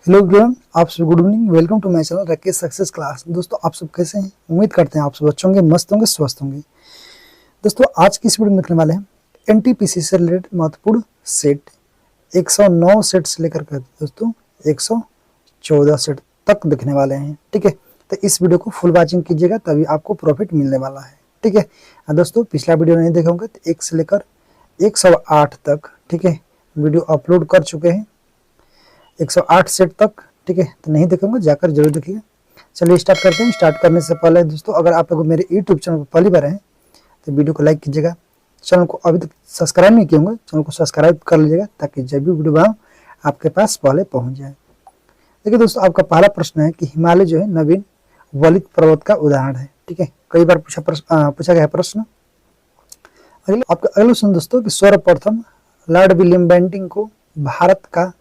Hello everyone, आप सब good evening. Welcome to my channel Rakesh success class. दोस्तों, आप सब कैसे हैं? उम्मीद करते हैं आप सब अच्छे होंगे, मस्त होंगे, स्वस्थ होंगे। दोस्तों, आज की इस वीडियो में देखने वाले हैं एनटीपीसी से रिलेटेड महत्वपूर्ण सेट 109 सेट से लेकर के दोस्तों 114 सेट तक देखने वाले हैं। ठीक है, तो इस वीडियो को फुल वॉचिंग कीजिएगा, तभी आपको प्रॉफिट मिलने वाला है। ठीक है दोस्तों, पिछला वीडियो नहीं देखे होंगे तो 1 से लेकर 108 तक, ठीक है, वीडियो अपलोड कर चुके हैं 108 सेट तक। ठीक है, तो नहीं देखेंगे जाकर जरूर देखिए। चलिए स्टार्ट करते हैं। स्टार्ट करने से पहले दोस्तों, अगर आप लोग मेरे यूट्यूब चैनल पर पहली बार हैं तो वीडियो को लाइक कीजिएगा। चैनल को अभी तक सब्सक्राइब नहीं किए होंगे, चैनल को सब्सक्राइब कर लीजिएगा ताकि जब भी वीडियो बनाऊँ आपके पास पहले पहुँच जाए। देखिए दोस्तों, आपका पहला प्रश्न है कि हिमालय जो है नवीन वलित पर्वत का उदाहरण है। ठीक है, कई बार पूछा गया प्रश्न। अगला सुन दोस्तों कि सर्वप्रथम लॉर्ड विलियम बेंटिंग को भारत का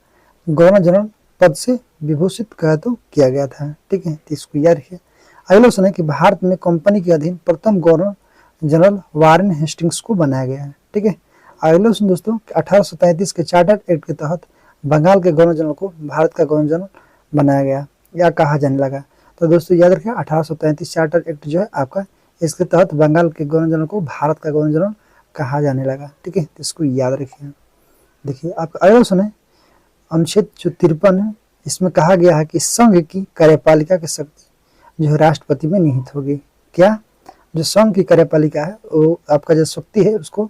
गवर्नर जनरल पद से विभूषित किया गया था। ठीक है, तो इसको याद रखिए। अगला क्वेश्चन है कि भारत में कंपनी के अधीन प्रथम गवर्नर जनरल वारेन हेस्टिंग्स को बनाया गया है। ठीक है, अगला क्वेश्चन दोस्तों 1833 के चार्टर एक्ट के तहत बंगाल के गवर्नर जनरल को भारत का गवर्नर जनरल बनाया गया या कहा जाने लगा। तो दोस्तों याद रखिए, 1833 चार्टर एक्ट जो है आपका, इसके तहत बंगाल के गवर्नर जनरल को भारत का गवर्नर जनरल कहा जाने लगा। ठीक है, तो इसको याद रखिए। देखिए आपका अगला क्वेश्चन है अनुच्छेद जो 53 है, इसमें कहा गया है कि संघ की कार्यपालिका की शक्ति जो है राष्ट्रपति में निहित होगी। क्या? जो संघ की कार्यपालिका है वो आपका जो शक्ति है उसको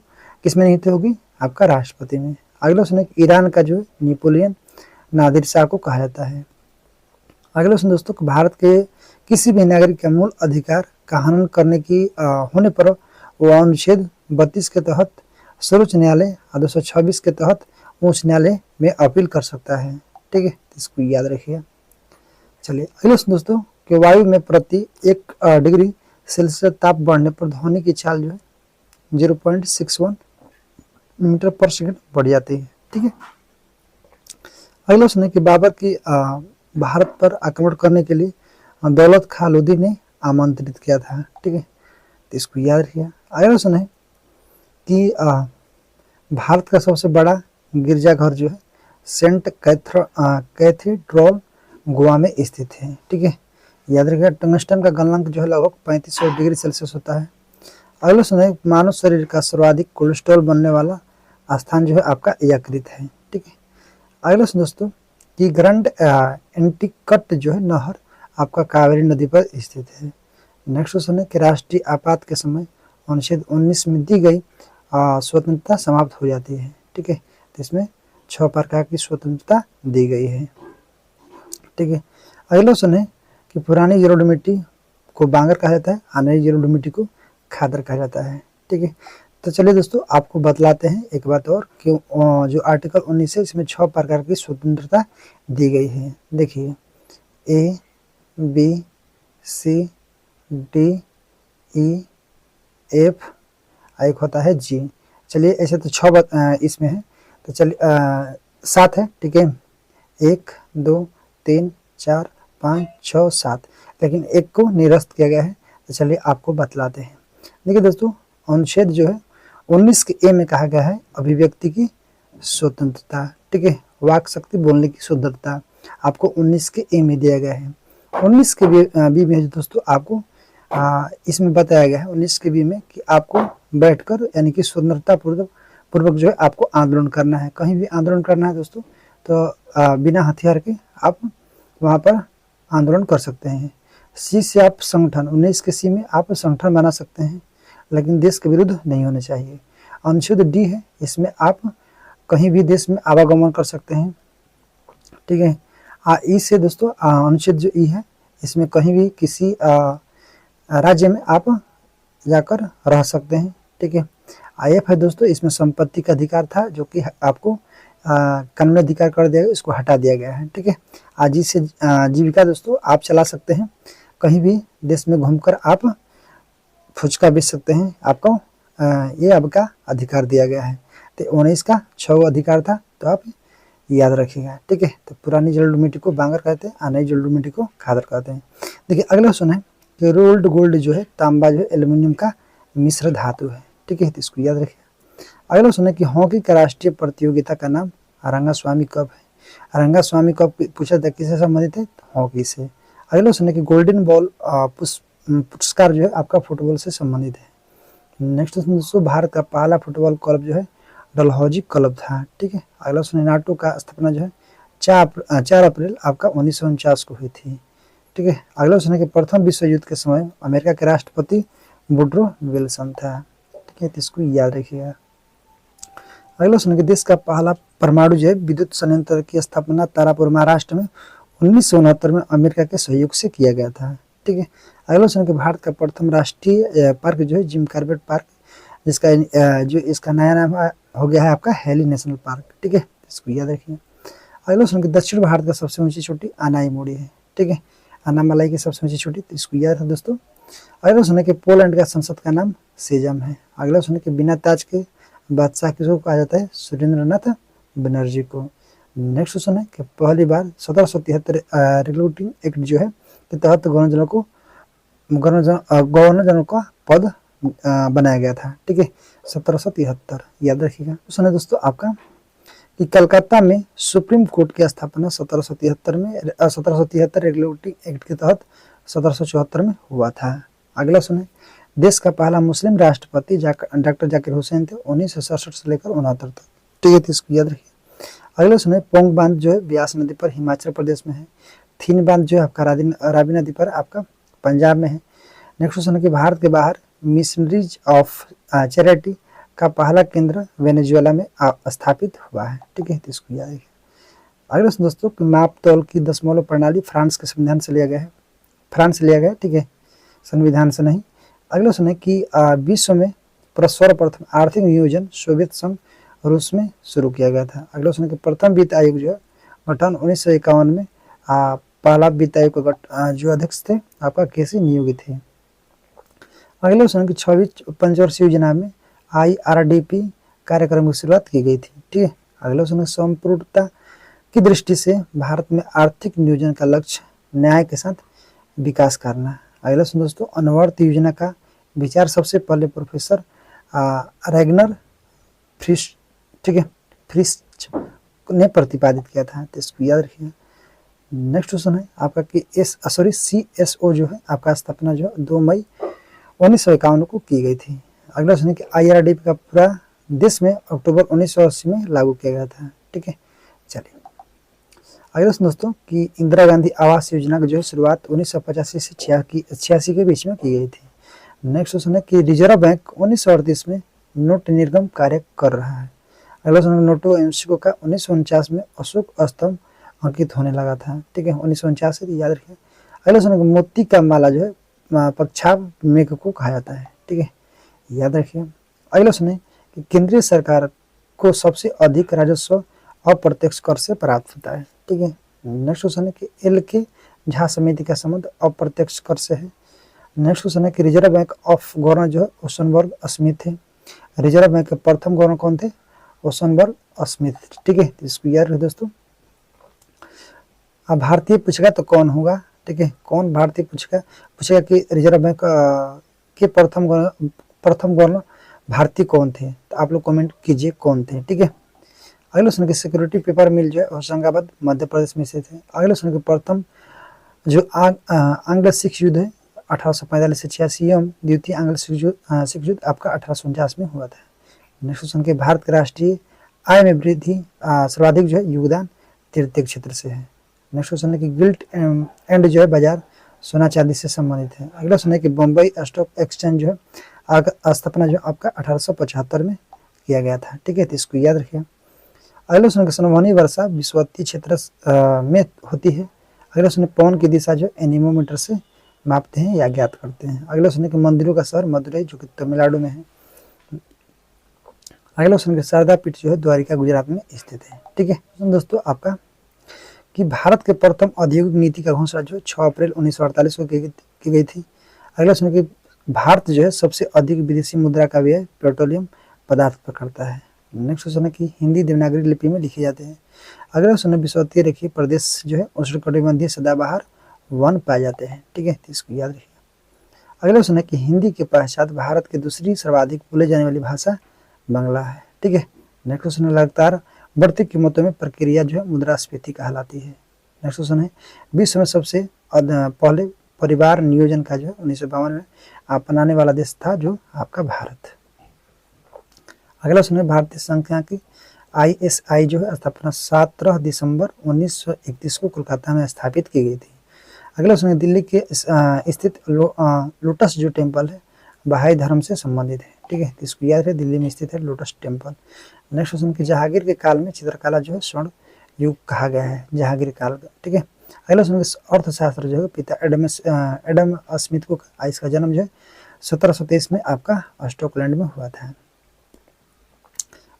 किस में निहित होगी? आपका राष्ट्रपति में। अगला क्वेश्चन है ईरान का जो नेपोलियन नादिर शाह को कहा जाता है। अगला क्वेश्चन दोस्तों, भारत के किसी भी नागरिक का मूल अधिकार का हनन करने की होने पर वो अनुच्छेद 32 के तहत सर्वोच्च न्यायालय और 226 के तहत उच्च न्यायालय में अपील कर सकता है। ठीक है, इसको याद रखिए। चलिए अगले दोस्तों कि वायु में प्रति 1 डिग्री सेल्सियस ताप बढ़ने पर ध्वनि की चाल जो है 0.61 मीटर पर सेकंड बढ़ जाती है। ठीक है, अगला सुने कि बाबर की भारत पर आक्रमण करने के लिए दौलत खां लोधी ने आमंत्रित किया था। ठीक है, तो इसको याद रखिए। अगला सुने कि भारत का सबसे बड़ा गिरजाघर जो है सेंट कैथीड्रल गोवा में स्थित है। ठीक है, याद रखिएगा। टंगस्टन का गलनांक जो है लगभग 3500 डिग्री सेल्सियस होता है। अगला सुनिए, मानव शरीर का सर्वाधिक कोलेस्ट्रॉल बनने वाला स्थान जो है आपका यकृत है। ठीक है, अगला दोस्तों कि ग्रैंड एंटिकट जो है नहर आपका कावेरी नदी पर स्थित है। नेक्स्ट क्वेश्चन है कि राष्ट्रीय आपात के समय अनुच्छेद 19 में दी गई स्वतंत्रता समाप्त हो जाती है। ठीक है, तो इसमें 6 प्रकार की स्वतंत्रता दी गई है। ठीक है, अगला क्वेश्चन है कि पुरानी जलोढ़ मिट्टी को बांगर कहा जाता है और नई जलोढ़ मिट्टी को खादर कहा जाता है। ठीक है, तो चलिए दोस्तों आपको बतलाते हैं एक बात और कि जो आर्टिकल 19 है इसमें 6 प्रकार की स्वतंत्रता दी गई है। देखिए A, B, C, D, E, F, एक होता है G। चलिए ऐसे तो 6 इसमें है, तो चलिए 7 है। ठीक है, 1, 2, 3, 4, 5, 6, 7, लेकिन एक को निरस्त किया गया है। तो चलिए आपको बतलाते हैं। देखिए दोस्तों, अनुच्छेद जो है 19 के ए में कहा गया है अभिव्यक्ति की स्वतंत्रता। ठीक है, वाक शक्ति, बोलने की स्वतंत्रता आपको 19 के ए में दिया गया है। 19 के बी में दोस्तों आपको इसमें बताया गया है 19 के बी में कि आपको बैठकर यानी कि स्वतंत्रता पूर्वक जो है आपको आंदोलन करना है। कहीं भी आंदोलन करना है दोस्तों तो बिना हथियार के आप वहाँ पर आंदोलन कर सकते हैं। सी से आप संगठन, 19 के सी में आप संगठन बना सकते हैं, लेकिन देश के विरुद्ध नहीं होने चाहिए। अनुच्छेद डी है, इसमें आप कहीं भी देश में आवागमन कर सकते हैं। ठीक है, ई से दोस्तों अनुच्छेद जो ई है इसमें कहीं भी किसी राज्य में आप जाकर रह सकते हैं। ठीक है, IF है दोस्तों, इसमें संपत्ति का अधिकार था जो कि आपको कानूनी अधिकार कर दिया गया, इसको हटा दिया गया है। ठीक है, आजी से जीविका दोस्तों आप चला सकते हैं, कहीं भी देश में घूमकर आप फुचका बेच सकते हैं, आपको ये आपका अधिकार दिया गया है। तो 19 का 6 अधिकार था, तो आप याद रखिएगा। ठीक है, तो पुरानी जलोढ़ मिट्टी को बांगर कहते हैं और नई जलोढ़ मिट्टी को खादर कहते हैं। देखिए अगला क्वेश्चन है कि रोल्ड गोल्ड जो है तांबा जो है एल्यूमिनियम का मिश्र धातु है। ठीक है, तो इसको याद रखिए। अगला क्वेश्चन है कि हॉकी का राष्ट्रीय प्रतियोगिता का नाम रंगास्वामी कप है। रंगा स्वामी कप पूछा था किससे संबंधित है, हॉकी से। अगला क्वेश्चन है कि गोल्डन बॉल पुरस्कार जो है आपका फुटबॉल से संबंधित है। नेक्स्ट क्वेश्चन दोस्तों, भारत का पहला फुटबॉल क्लब जो है डलहौजी क्लब था, ठीक है। अगला क्वेश्चन, नाटो का स्थापना जो है 4 अप्रैल आपका 1949 को हुई थी, ठीक है। अगला क्वेश्चन है कि प्रथम विश्व युद्ध के समय अमेरिका के राष्ट्रपति वुडरो विल्सन था, ठीक है, तो इसको याद रखिएगा। अगला क्वेश्चन है कि देश का पहला परमाणु जो है विद्युत संयंत्र की स्थापना तारापुर महाराष्ट्र में 1969 में अमेरिका के सहयोग से किया गया था, ठीक है। अगला क्वेश्चन है कि भारत का प्रथम राष्ट्रीय पार्क जो है जिम कॉर्बेट पार्क, जिसका जो इसका नया नाम हो गया है आपका हैली नेशनल पार्क, ठीक है, इसको याद रखिए। अगला क्वेश्चन कि दक्षिण भारत का सबसे ऊंची चोटी अनाईमुड़ी है, ठीक है, अनामालाई की सबसे ऊंची चोटी, तो इसको याद है दोस्तों। अगला क्वेश्चन है कि पोलैंड का संसद का नाम सेजम है। अगला क्वेश्चन है कि बिना ताज के बादशाह किसको कहा जाता है, सुरेंद्रनाथ बनर्जी को। नेक्स्ट क्वेश्चन है कि पहली बार 1773 रेगुलेटिंग एक्ट जो है के तहत गवर्नर जनरल का पद बनाया गया था, ठीक है, 1773, याद रखिएगा। क्वेश्चन है दोस्तों आपका कि कलकत्ता में सुप्रीम कोर्ट की स्थापना 1773 रेगुलेटिंग एक्ट के तहत 1774 में हुआ था। अगला सुने, देश का पहला मुस्लिम राष्ट्रपति डॉक्टर जाकिर हुसैन थे 1967 से लेकर 69 तक, ठीक है, तो इसको याद रखिए। अगला सुने, पोंग बांध जो है ब्यास नदी पर हिमाचल प्रदेश में है। थीन बांध जो है आपका रावी नदी पर आपका पंजाब में है। नेक्स्ट क्वेश्चन है कि भारत के बाहर मिशनरीज ऑफ चैरिटी का पहला केंद्र वेनेजुएला में स्थापित हुआ है, ठीक है, तो इसको याद रखिए। अगला दोस्तों कि माप तौल की दशमलव प्रणाली फ्रांस के संविधान से लिया गया है, ठीक है, संविधान से नहीं। अगला सुने कि विश्व में सर्वप्रथम आर्थिक नियोजन सोवियत संघ रूस में शुरू किया गया था। अगला सुने कि प्रथम वित्त आयोग जो है गठन 1951 में पहला वित्त आयोग का जो अध्यक्ष थे आपका केसी नियोगी थे। अगला सुने कि 26 पंचवर्षीय योजना में IRDP कार्यक्रम की शुरुआत की गई थी, ठीक है। अगला सुने, संपूर्णता की दृष्टि से भारत में आर्थिक नियोजन का लक्ष्य न्याय के साथ विकास करना। अगला सुन दोस्तों, अनवर्त योजना का विचार सबसे पहले प्रोफेसर रैगनर फ्रिश, ठीक है, फ्रिश ने प्रतिपादित किया था, तो इसको याद रखिए। नेक्स्ट क्वेश्चन है आपका कि CSO जो है आपका स्थापना जो 2 मई 1951 को की गई थी। अगला क्वेश्चन है कि IRDP का पूरा देश में अक्टूबर 1980 में लागू किया गया था, ठीक है। चलिए अगला दोस्तों कि इंदिरा गांधी आवास योजना की जो शुरुआत 1985 से 86 के बीच में की गई थी। नेक्स्ट क्वेश्चन है कि रिजर्व बैंक 1938 में नोट निर्गम कार्य कर रहा है। अगला क्वेश्चन, नोटो एमसीको का 1949 में अशोक स्तंभ अंकित होने लगा था, ठीक है, 1949 से, याद रखिए। अगला क्वेश्चन, मोती का माला जो है पक्षाव मेघ को कहा जाता है, ठीक है, याद रखिए। अगला सुने कि केंद्रीय सरकार को सबसे अधिक राजस्व अप्रत्यक्ष कर से प्राप्त होता है, ठीक है। नेक्स्ट क्वेश्चन है कि LK झा समिति का संबंध अप्रत्यक्ष कर से है। नेक्स्ट क्वेश्चन है कि रिजर्व बैंक ऑफ गवर्नर जो है ओशनबर्ग स्मिथ थे। रिजर्व बैंक के प्रथम गवर्नर कौन थे, ओशनबर्ग स्मिथ, ठीक है, इसको याद रखिए दोस्तों। अब भारतीय पूछेगा तो कौन होगा, ठीक है, कौन भारतीय पूछेगा कि रिजर्व बैंक के प्रथम गवर्नर भारतीय कौन थे, तो आप लोग कमेंट कीजिए कौन थे, ठीक है। अगले सुन के सिक्योरिटी पेपर मिल जो है होशंगाबाद मध्य प्रदेश में से थे। अगले सुन के प्रथम जो आंग्ल सिख युद्ध है 1845 से 86 एवं द्वितीय आंग्ल सिख युद्ध आपका 1849 में हुआ था। नेक्स्ट सुन के भारत के राष्ट्रीय आय में वृद्धि सर्वाधिक जो है योगदान तृतीय क्षेत्र से है। नेक्स्ट सुन कि गिल्ट एंड जो है बाजार सोना चांदी से संबंधित है। अगला सुन कि बम्बई स्टॉक एक्सचेंज जो है स्थापना जो आपका 1875 में किया गया था, ठीक है, तो इसको याद रखिए। अगला सुन के संवहनी वर्षा विषुवतीय क्षेत्र में होती है। अगला सुन पवन की दिशा जो एनीमोमीटर से मापते हैं या ज्ञात करते हैं। अगला सुन के मंदिरों का शहर मदुरई जो कि तमिलनाडु में है। अगला सुन के शारदा पीठ जो है द्वारिका गुजरात में स्थित है, ठीक है। दोस्तों आपका कि भारत के प्रथम औद्योगिक नीति का घोषणा जो है 6 अप्रैल 1948 को की गई थी। अगला सुन कि भारत जो है सबसे अधिक विदेशी मुद्रा का व्यय पेट्रोलियम पदार्थ पर करता है। नेक्स्ट क्वेश्चन है कि हिंदी देवनागरी लिपि में लिखे जाते हैं। अगला क्वेश्चन है विषुवतीय रेखीय प्रदेश जो है उष्णकटिबंधीय सदाबहार वन पाए जाते हैं, ठीक है, तो इसको याद रखिए। अगला क्वेश्चन है कि हिंदी के पश्चात भारत की दूसरी सर्वाधिक बोले जाने वाली भाषा बांग्ला है, ठीक है। नेक्स्ट क्वेश्चन है लगातार बढ़ती कीमतों में प्रक्रिया जो है मुद्रास्फीति कहलाती है। नेक्स्ट क्वेश्चन है, विश्व में सबसे पहले परिवार नियोजन का जो है 1952 में अपनाने वाला देश था जो आपका भारत। अगला क्वेश्चन है, भारतीय सांख्यिकी ISI जो है स्थापना 17 दिसंबर 1931 को कोलकाता में स्थापित की गई थी। अगला क्वेश्चन है, दिल्ली के स्थित लोटस जो टेम्पल है बहाई धर्म से संबंधित है। ठीक है, इसको याद है, दिल्ली में स्थित है लोटस टेम्पल। नेक्स्ट क्वेश्चन की जहांगीर के काल में चित्रकला जो है स्वर्ण युग कहा गया है, जहांगीर काल का। ठीक है, अगला क्वेश्चन, अर्थशास्त्र जो है पिता एडम स्मिथ को इसका जन्म जो है 1723 में आपका स्कॉटलैंड में हुआ था।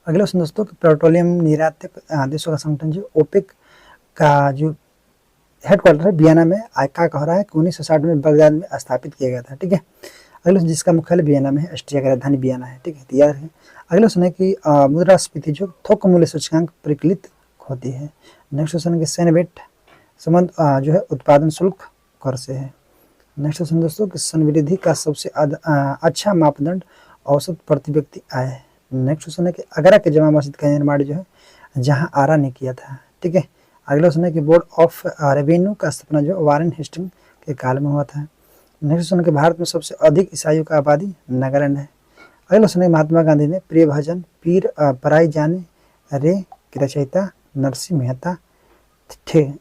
अगला क्वेश्चन दोस्तों, पेट्रोलियम निर्यातक देशों का संगठन जो ओपेक का जो हेडक्वार्टर है वियना में क्या कह रहा है कि 1960 में बगदाद में स्थापित किया गया था। ठीक है, अगले जिसका मुख्यालय वियना में है, ऑस्ट्रिया की राजधानी वियना है। ठीक है, तैयार है। अगले क्वेश्चन है कि मुद्रास्फीति जो थोक मूल्य सूचकांक परिकलित होती है। नेक्स्ट क्वेश्चन है कि सैनवेट संबंध जो है उत्पादन शुल्क कर से है। नेक्स्ट क्वेश्चन दोस्तों कि संवृद्धि का सबसे अच्छा मापदंड औसत प्रति व्यक्ति आय है। नेक्स्ट क्वेश्चन है कि आगरा के जमा मस्जिद का निर्माण जो है जहां आरा ने किया था। ठीक है, अगला क्वेश्चन है कि बोर्ड ऑफ रेवेन्यू का स्थापना जो वारेन हेस्टिंग के काल में हुआ था। नेक्स्ट क्वेश्चन है कि भारत में सबसे अधिक ईसाइयों का आबादी नागालैंड है। अगला क्वेश्चन है महात्मा गांधी ने प्रिय भजन पीर पराई जाने रे की रचयिता नरसिंह मेहता थे। अगला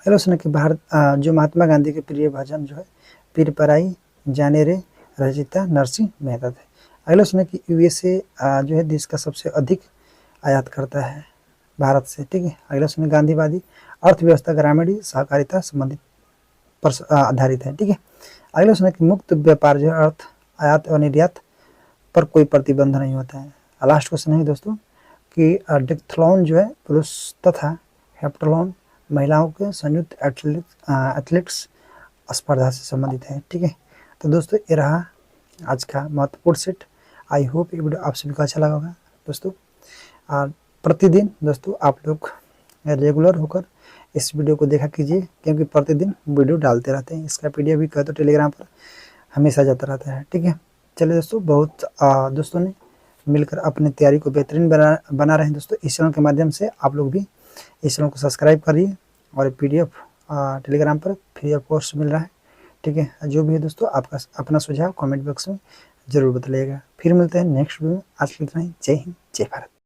क्वेश्चन है कि भारत जो महात्मा गांधी के प्रिय भजन जो है पीर पराई जाने रे रचयिता नरसिंह मेहता थे। अगला क्वेश्चन है कि USA जो है देश का सबसे अधिक आयात करता है भारत से। ठीक है, अगला क्वेश्चन गांधीवादी अर्थव्यवस्था ग्रामीण सहकारिता संबंधित पर आधारित है। ठीक है, अगला क्वेश्चन है कि मुक्त व्यापार जो है अर्थ आयात और निर्यात पर कोई प्रतिबंध नहीं होता है। लास्ट क्वेश्चन है दोस्तों कि डेक्थलॉन जो है पुरुष तथा हेप्टाथलॉन महिलाओं के संयुक्त एथलेटिक्स स्पर्धा से संबंधित है। ठीक है, तो दोस्तों ये रहा आज का महत्वपूर्ण सेट। आई होप ये वीडियो आप सभी को अच्छा लगा होगा दोस्तों। प्रतिदिन दोस्तों आप लोग रेगुलर होकर इस वीडियो को देखा कीजिए, क्योंकि प्रतिदिन वीडियो डालते रहते हैं। इसका PDF भी कह तो टेलीग्राम पर हमेशा जाता रहता है। ठीक है, चलिए दोस्तों, बहुत दोस्तों ने मिलकर अपनी तैयारी को बेहतरीन बना रहे हैं दोस्तों। इस चैनल के माध्यम से आप लोग भी इस चैनल को सब्सक्राइब करिए और PDF टेलीग्राम पर फ्री ऑफ कॉस्ट मिल रहा है। ठीक है, जो भी है दोस्तों आपका अपना सुझाव कमेंट बॉक्स में जरूर बताइएगा। फिर मिलते हैं नेक्स्ट वीडियो में। आज के लिए इतना ही। जय हिंद, जय भारत।